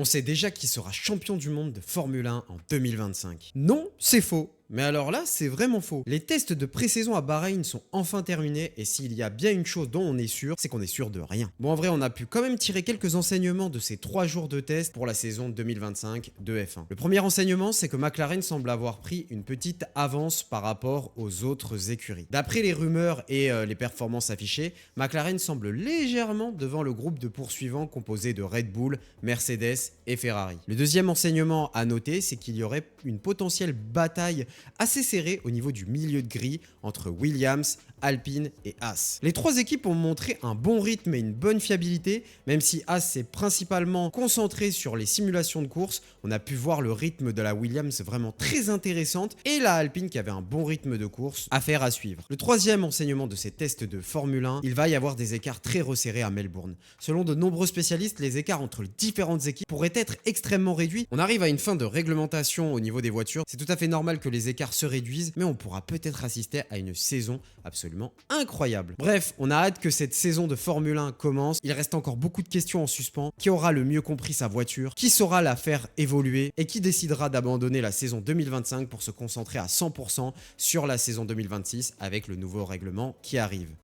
On sait déjà qui sera champion du monde de Formule 1 en 2025. Non, c'est faux. Mais alors là, c'est vraiment faux. Les tests de pré-saison à Bahreïn sont enfin terminés et s'il y a bien une chose dont on est sûr, c'est qu'on est sûr de rien. Bon, en vrai, on a pu quand même tirer quelques enseignements de ces 3 jours de tests pour la saison 2025 de F1. Le premier enseignement, c'est que McLaren semble avoir pris une petite avance par rapport aux autres écuries. D'après les rumeurs et les performances affichées, McLaren semble légèrement devant le groupe de poursuivants composé de Red Bull, Mercedes et Ferrari. Le deuxième enseignement à noter, c'est qu'il y aurait une potentielle bataille assez serré au niveau du milieu de grille entre Williams, Alpine et Haas. Les trois équipes ont montré un bon rythme et une bonne fiabilité, même si Haas s'est principalement concentré sur les simulations de course. On a pu voir le rythme de la Williams vraiment très intéressante et la Alpine qui avait un bon rythme de course. Affaire à suivre. Le troisième enseignement de ces tests de Formule 1, il va y avoir des écarts très resserrés à Melbourne. Selon de nombreux spécialistes, les écarts entre les différentes équipes pourraient être extrêmement réduits. On arrive à une fin de réglementation au niveau des voitures. C'est tout à fait normal que les écarts se réduisent, mais on pourra peut-être assister à une saison absolument incroyable. Bref, on a hâte que cette saison de Formule 1 commence. Il reste encore beaucoup de questions en suspens. Qui aura le mieux compris sa voiture? Qui saura la faire évoluer? Et qui décidera d'abandonner la saison 2025 pour se concentrer à 100% sur la saison 2026 avec le nouveau règlement qui arrive?